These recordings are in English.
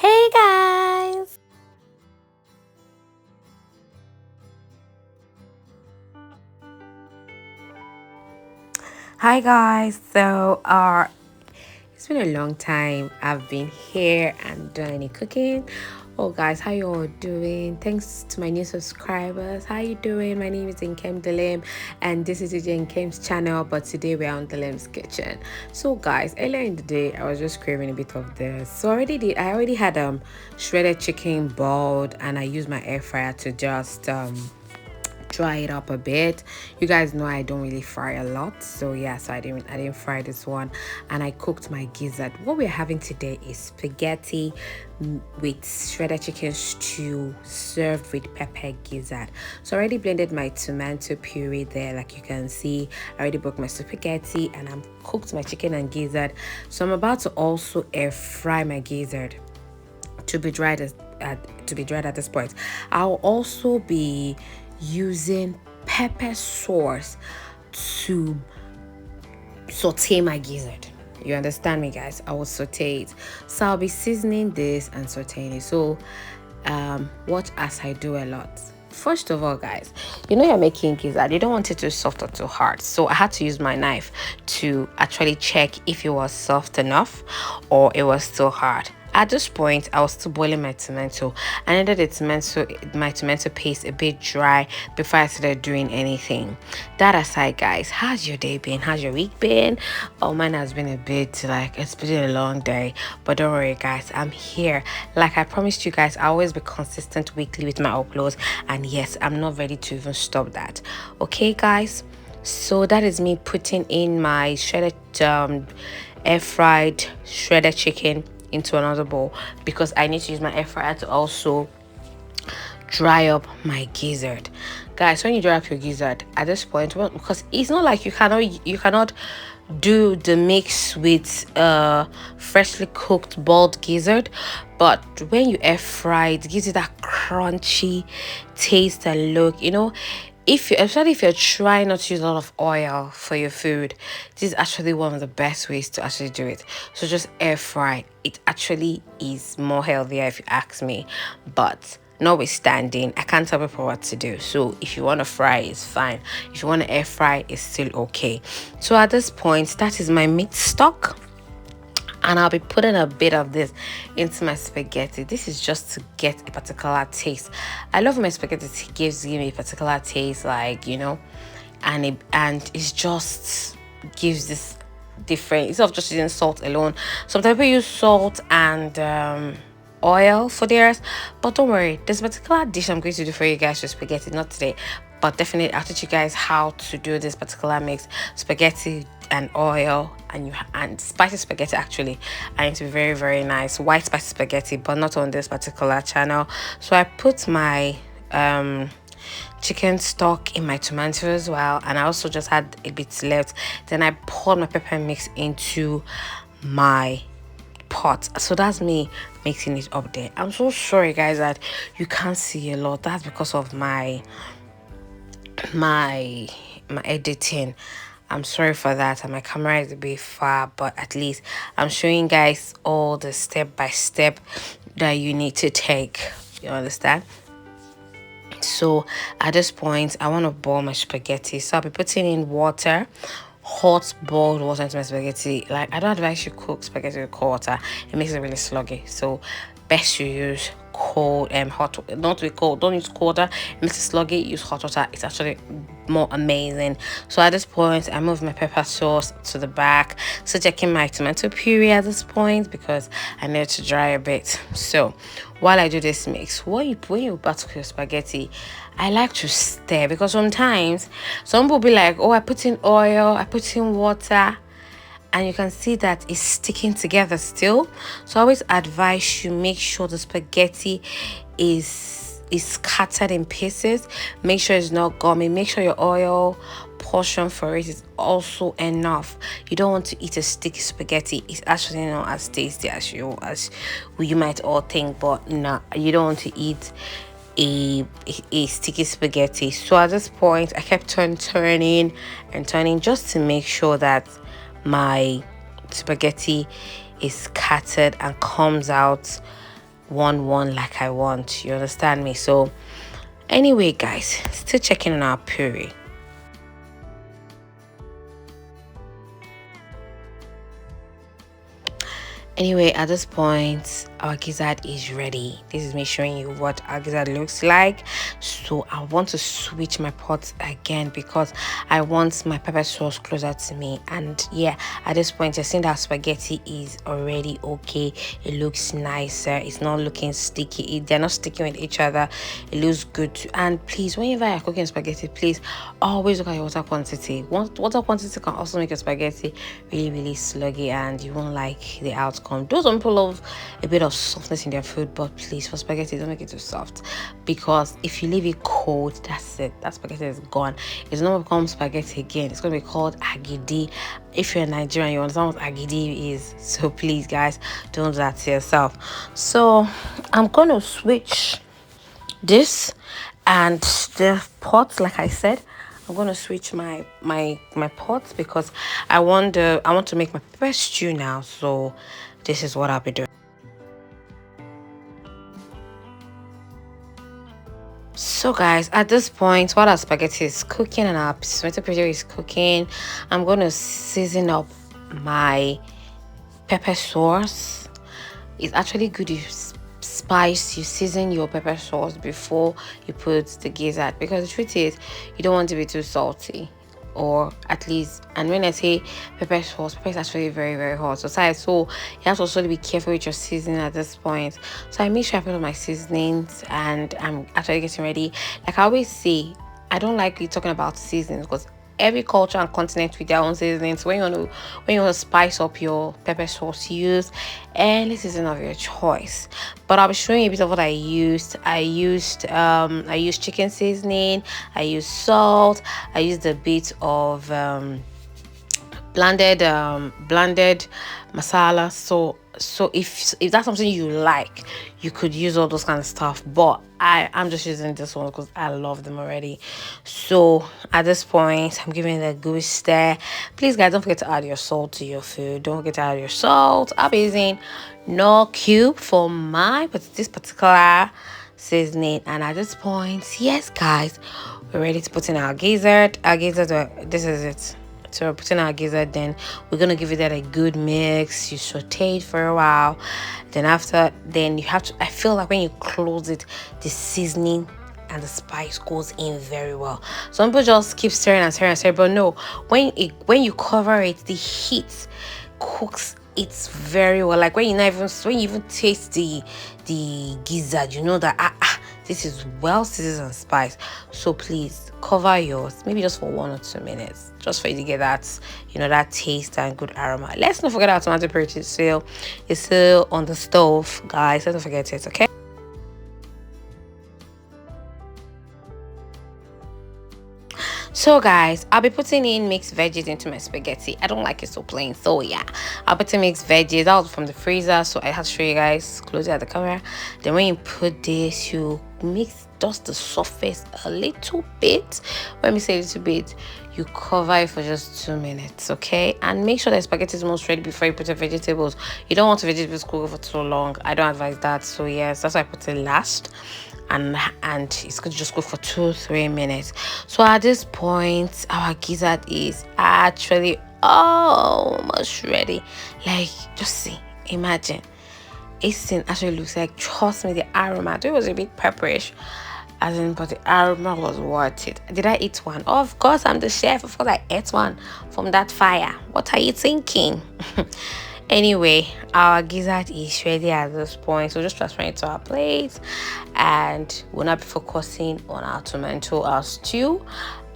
Hey guys! Hi guys. It's been a long time I've been here and done any cooking. Oh guys, how you all doing? Thanks to my new subscribers. How you doing? My name is Nkem Delim and this is Nkem's channel, but today we're on Delim's kitchen. So guys, earlier in the day I was just craving a bit of this. I already had shredded chicken boiled and I used my air fryer to just dry it up a bit. You guys know I don't really fry a lot, so yeah, so I didn't fry this one, and I cooked my gizzard. What we're having today is spaghetti with shredded chicken stew served with pepper gizzard. So I already blended my tomato puree there, like you can see. I already broke my spaghetti and I'm cooked my chicken and gizzard. So I'm about to also air fry my gizzard to be dried at this point. I'll also be using pepper sauce to saute my gizzard. You understand me, guys? I will saute it. So I'll be seasoning this and sauteing it. So watch as I do a lot. First of all, guys, you're making gizzard, you don't want it too soft or too hard, so I had to use my knife to actually check if it was soft enough or it was still hard. At this point, I was still boiling my tomato. I needed my tomato paste a bit dry before I started doing anything. That aside, guys, how's your day been? How's your week been? Oh, mine has been it's been a long day. But don't worry, guys, I'm here. Like I promised you guys, I'll always be consistent weekly with my uploads. And yes, I'm not ready to even stop that. Okay, guys? So that is me putting in my shredded, air fried shredded chicken into another bowl because I need to use my air fryer to also dry up my gizzard. Guys, when you dry up your gizzard at this point, well, because it's not like you cannot do the mix with freshly cooked boiled gizzard, but when you air fry it gives you that crunchy taste and look, especially if you're trying not to use a lot of oil for your food, this is actually one of the best ways to actually do it. So just air fry. It actually is more healthier if you ask me, but notwithstanding, I can't tell people what to do. So if you want to fry, it's fine. If you want to air fry, it's still okay. So at this point, that is my meat stock, and I'll be putting a bit of this into my spaghetti. This is just to get a particular taste. I love my spaghetti. It gives me a particular taste, and it's just gives this different. Instead of just using salt alone, sometimes people use salt and oil for theirs, but don't worry, this particular dish I'm going to do for you guys with spaghetti, not today, but definitely I'll teach you guys how to do this particular mix: spaghetti and oil and spicy spaghetti. Actually, and it's very, very nice white spicy spaghetti, but not on this particular channel. So I put my chicken stock in my tomato as well, and I also just had a bit left. Then I poured my pepper mix into my pot. So that's me mixing it up there. I'm so sorry, guys, that you can't see a lot. That's because of my editing. I'm sorry for that, and my camera is a bit far, but at least I'm showing guys all the step by step that you need to take. You understand? So at this point, I want to boil my spaghetti, so I'll be putting in water, hot boiled water into my spaghetti. Like, I don't advise you cook spaghetti with cold water, it makes it really sluggy. So best you use cold hot, not with cold, don't use cold water, it makes it sluggy. Use hot water, it's actually more amazing. So at this point, I move my pepper sauce to the back, so checking my tomato puree at this point because I need to dry a bit. So while I do this mix, when you about to cook your spaghetti, I like to stir, because sometimes some people be like, oh, I put in oil, I put in water, and you can see that it's sticking together still. So I always advise you make sure the spaghetti is scattered in pieces. Make sure it's not gummy. Make sure your oil portion for it is also enough. You don't want to eat a sticky spaghetti. It's actually not as tasty as you might all think, but no, you don't want to eat a sticky spaghetti. So at this point, I kept turning just to make sure that my spaghetti is scattered and comes out one like I want. You understand me? So anyway, guys, still checking on our puree. Anyway, at this point, our gizzard is ready. This is me showing you what our gizzard looks like. So I want to switch my pot again because I want my pepper sauce closer to me. And yeah, at this point, you're seeing that spaghetti is already okay. It looks nicer. It's not looking sticky. They're not sticking with each other. It looks good too. And please, whenever you're cooking spaghetti, please always look at your water quantity. Water quantity can also make your spaghetti really sluggy, and you won't like the outcome. Those some people love a bit of softness in their food, but please, for spaghetti, don't make it too soft, because if you leave it cold, that's it. That spaghetti is gone. It's not become spaghetti again. It's going to be called agidi. If you're Nigerian, you understand what agidi is. So please, guys, don't do that to yourself. So I'm going to switch this and the pot, like I said. I'm gonna switch my pots because I want to make my pepper stew now. So this is what I'll be doing. So guys, at this point, while our spaghetti is cooking and our tomato puree is cooking, I'm gonna season up my pepper sauce. It's actually good if you season your pepper sauce before you put the gizzard, because the truth is you don't want to be too salty, or at least, and when I say pepper sauce, pepper is actually very hot. So you have to also be careful with your seasoning at this point. So I make sure I put on my seasonings and I'm actually getting ready. Like I always say, I don't like you talking about seasonings because every culture and continent with their own seasonings. When you want to spice up your pepper sauce, use any season of your choice. But I'll be showing you a bit of what I used. I used chicken seasoning, I used salt, I used a bit of blended masala. So if that's something you like, you could use all those kind of stuff, but I'm just using this one because I love them already. So at this point, I'm giving it a good stir. Please guys, don't forget to add your salt to your food. Don't forget to add your salt. I'll be using no cube for this particular seasoning. And at this point, yes guys, we're ready to put in our gizzard. This is it. So we're putting our gizzard, then we're gonna give it that a good mix. You saute it for a while, then you have to, I feel like when you close it, the seasoning and the spice goes in very well. Some people just keep stirring and stirring, but no, when you cover it, the heat cooks it very well. Like when you even taste the gizzard, you know that this is well seasoned and spiced. So please cover yours, maybe just for 1 or 2 minutes, just for you to get that, that taste and good aroma. Let's not forget our tomato puree is still on the stove, guys. Let's not forget it, okay? So guys, I'll be putting in mixed veggies into my spaghetti. I don't like it so plain, so yeah, I'll put in mixed veggies. That was from the freezer, so I have to show you guys closely at the camera. Then when you put this, you mix just the surface a little bit. When we say a little bit, you cover it for just 2 minutes, okay? And make sure the spaghetti is most ready before you put the vegetables. You don't want the vegetables cook for too long. I don't advise that. So yes, that's why I put it last. And it's going to just cook for 2-3 minutes. So at this point, our gizzard is actually almost ready. Like, just see, imagine, this thing actually looks like, trust me, the aroma, it was a bit pepperish, but the aroma was worth it. Did I eat one? Oh, of course, I'm the chef. Of course I ate one from that fire. What are you thinking? Anyway, our gizzard is ready at this point, so just transfer it to our plate, and we'll now be focusing on our tomato, our stew,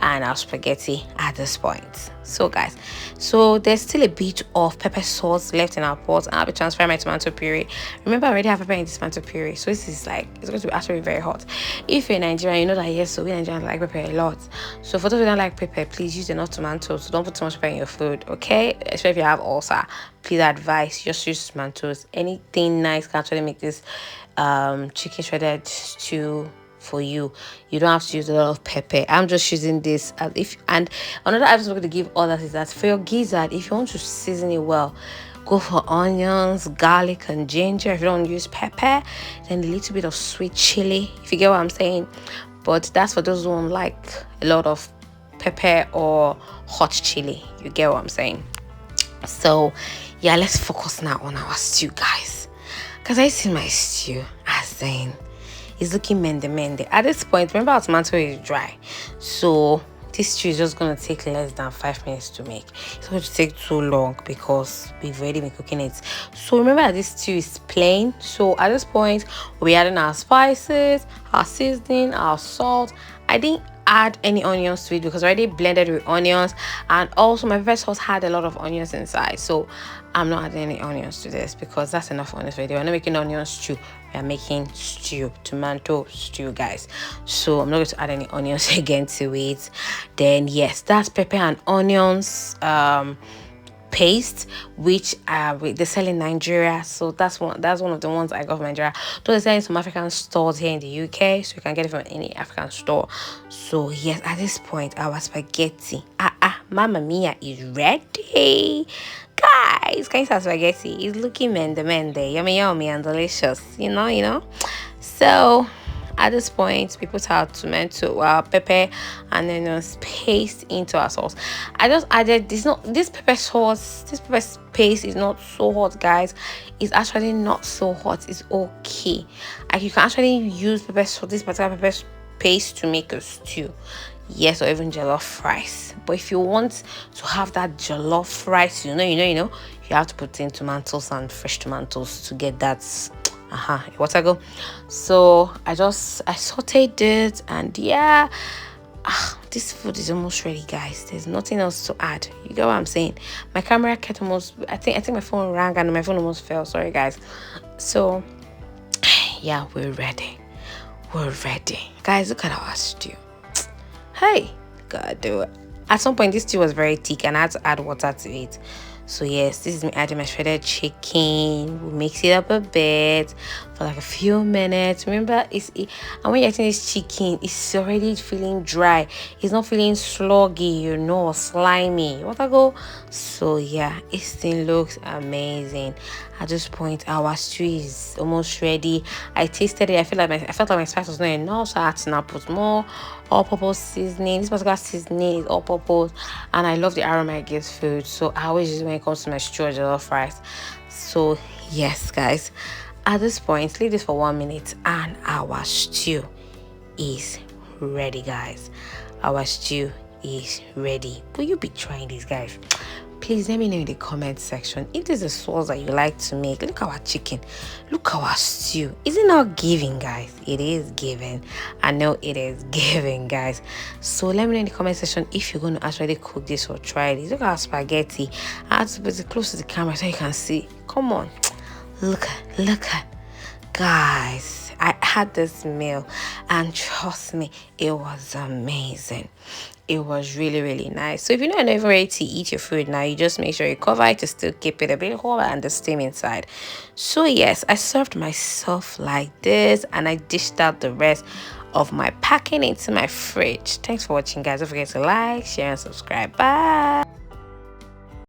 and our spaghetti at this point. So guys, so there's still a bit of pepper sauce left in our pot, and I'll be transferring my tomato puree. Remember, I already have pepper in this tomato puree, so this is like, it's going to be actually very hot. If you're Nigerian, you know that yes, so we Nigerians like pepper a lot. So for those who don't like pepper, please use enough tomatoes. So don't put too much pepper in your food, okay? Especially if you have ulcer, please advise just use tomatoes. Anything nice can actually make this chicken shredded stew for you. You don't have to use a lot of pepper. I'm just using this and another advice I'm going to give others is that for your gizzard, if you want to season it well, go for onions, garlic, and ginger. If you don't use pepper, then a little bit of sweet chili, if you get what I'm saying. But that's for those who don't like a lot of pepper or hot chili. You get what I'm saying? So yeah, let's focus now on our stew, guys. Because I see my stew as in it's looking mende. At this point, remember our tomato is dry, so this stew is just going to take less than 5 minutes to make. It's going to take too long because we've already been cooking it. So remember that this stew is plain. So at this point, we're adding our spices, our seasoning, our salt. I didn't add any onions to it because I already blended with onions, and also my pepper sauce had a lot of onions inside, so I'm not adding any onions to this because that's enough onions already. We're not making onion stew, we are making stew, tomato stew, guys. So I'm not going to add any onions again to it. Then yes, that's pepper and onions paste, which they sell in Nigeria. So that's one of the ones I got from Nigeria. So they sell in some African stores here in the UK, so you can get it from any African store. So yes, at this point our spaghetti mamma mia is ready, guys. Can you see spaghetti? It's looking mende, yummy and delicious, you know. So at this point, we put our tomato, pepper, and then paste into our sauce. I just added this pepper sauce. This pepper paste is not so hot, guys. It's actually not so hot. It's okay. Like you can actually use pepper sauce, this particular pepper paste, to make a stew. Yes, or even jollof rice. But if you want to have that jollof rice, you have to put in tomatoes and fresh tomatoes to get that what I go. So I sauteed it, and yeah, this food is almost ready, guys. There's nothing else to add. You get what I'm saying? My camera kept almost, I think my phone rang and my phone almost fell. Sorry, guys. So yeah, we're ready, guys. Look at our stew. Hey, gotta do it. At some point this stew was very thick and I had to add water to it. So yes, this is me adding my shredded chicken. We'll mix it up a bit for like a few minutes. Remember, and when you're eating this chicken, it's already feeling dry. It's not feeling sluggy, or slimy. What I go? So yeah, this thing looks amazing. At this point, our stew is almost ready. I tasted it. I felt like my spice was not enough, so I had to now put more all-purpose seasoning. This particular seasoning is all-purpose, and I love the aroma it gives food. So I always use it when it comes to my stew or jollof rice. So yes, guys, at this point, leave this for 1 minute, and our stew is ready, guys. Our stew is ready. Will you be trying this, guys? Please let me know in the comment section if there's a sauce that you like to make. Look at our chicken, look at our stew. Is it not giving, guys? It is giving. I know it is giving, guys. So let me know in the comment section if you're going to actually cook this or try this. Look at our spaghetti. I have to put it close to the camera so you can see. Come on, look at, guys. I had this meal and trust me, it was amazing. It was really nice. So if you're not even ready to eat your food now, you just make sure you cover it to still keep it a bit whole and the steam inside. So yes, I served myself like this, and I dished out the rest of my packing into my fridge. Thanks for watching, guys. Don't forget to like, share, and subscribe. Bye.